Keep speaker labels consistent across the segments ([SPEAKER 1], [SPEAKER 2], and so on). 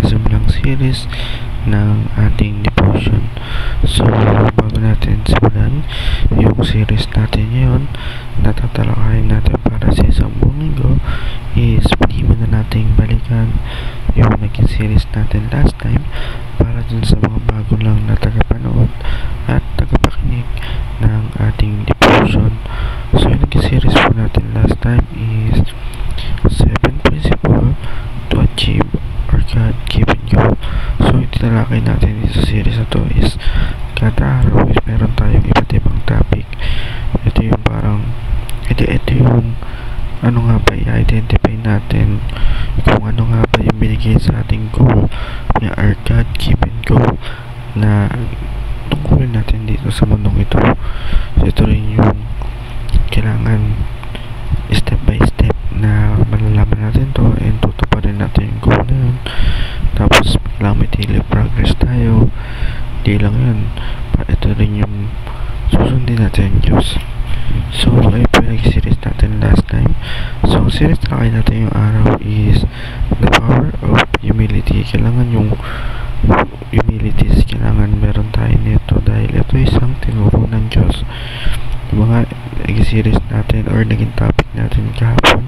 [SPEAKER 1] isasimilang series ng ating devotion. So, bago natin simulan yung series natin ngayon, natatalakayin natin para sa isang buong linggo is pwede na nating balikan yung naging series natin last time para dun sa mga bago lang na tagapanood at tagapakinig ng ating devotion. So, yung naging series po natin last time is 7 principles to achieve our God-given goal. So, yung tinalakay natin sa series na to is kada araw is meron tayong iba't ibang topic. Ito yung ano nga ba i-identify natin kung ano nga ba yung binigay sa ating goal, yung our God-given goal na tungkulin natin dito sa mundong ito. So, ito rin yung kailangan step by step na malalaman natin to and tutuparin natin yung goal na yun. Tapos kailangan may daily progress tayo. Di lang yun, ito rin yung susundin natin yung Diyos. So ayun po yung series natin last time. So series na kayo natin yung araw is the power of humility. Kailangan yung humility, kailangan meron tayo nito dahil ito isang tinuro ng Diyos. Yung mga series natin or naging topic natin kahapon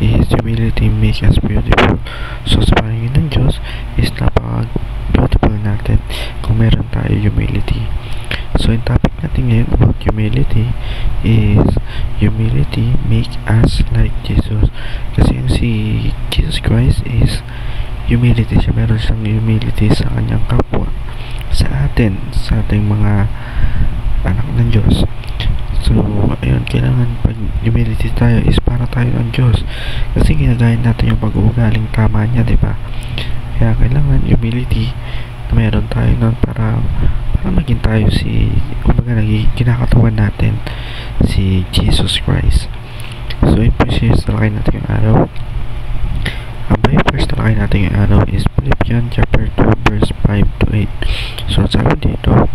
[SPEAKER 1] is humility make us beautiful. So sa paningin ng Diyos is napaka-beautiful natin kung meron tayo humility. So yung topic natin ngayon about humility is humility make us like Jesus. Kasi yung si Jesus Christ is humility siya, meron siyang humility sa kanyang kapwa, sa atin, sa ating mga anak ng Diyos. So, ayun, kailangan pag humility tayo is para tayo ng Diyos. Kasi ginagayin natin yung pag-uugaling tama niya, diba? Kaya kailangan humility na meron tayo nun para maging tayo kumbaga kinakatawan natin si Jesus Christ. So, yun po siya, talakay natin yung araw. Ang first talakay natin yung araw is Philippians chapter 2 verse 5 to 8. So, sabi dito,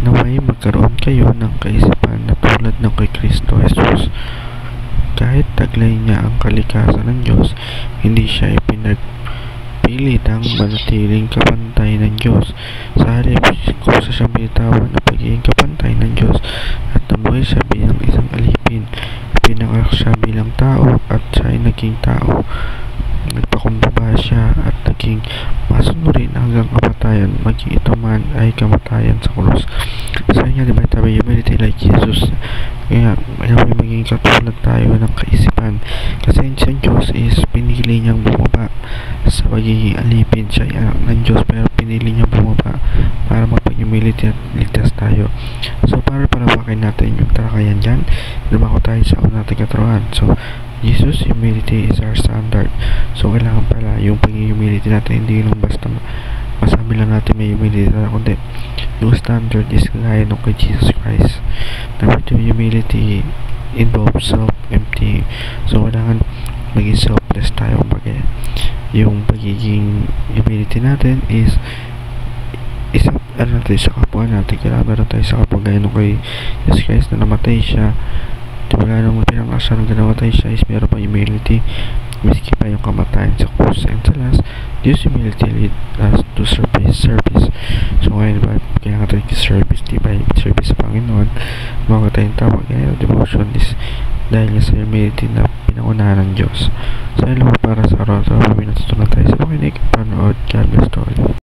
[SPEAKER 1] naway magkaroon kayo ng kaisipan na tulad ng kay Kristo Jesus. Kahit taglay niya ang kalikasan ng Diyos, hindi siya ipinagpili ng manatiling kapantay ng Diyos. Sa halip, kusa siyang binitawan na pagiging kapantay ng Diyos at nabuhay siya bilang isang alipin. Pinanganak siya bilang tao at siya ay naging tao. Nagpakumbaba siya at naging masunurin hanggang kamatayan, maging ito man ay kamatayan sa krus. Sabi niya, diba, tabi humility like Jesus. Kaya may maging katulad tayo ng kaisipan. Kasi yung Diyos is pinili niyang bumaba sa pagiging alipin. Siya ay anak ng Diyos pero pinili niyang bumaba para mapag-humility at ligtas tayo. So para palawakin natin yung talakayan dyan, lumako tayo sa una nating katrabahan. So Jesus, humility is our standard. So kailangan pala yung pag-humility natin hindi lang basta masabi lang natin may humility na, kundi yung standard is kagaya nung kay Jesus Christ. Number 2, humility involves self-emptying. So kailangan maging selfless tayo. Yung pagiging humility natin is natin sa kapwa natin. Kailangan meron tayo sa kapwa gaya nung kay Jesus Christ na namatay siya. Diba nung pinangasya nung ganamatay siya is meron pa humility miski pa yung kamatayan sa krus. And sa last, this humility lead us to service. So ngayon diba, kaya nga tayo service, diba, service sa Panginoon, mga tayong tawag ngayon devotion is dahil sa humility na pinangunahan ng Diyos. So ayun lang para sa araw, so may natutunan tayo sa makinig, panood. God bless to all.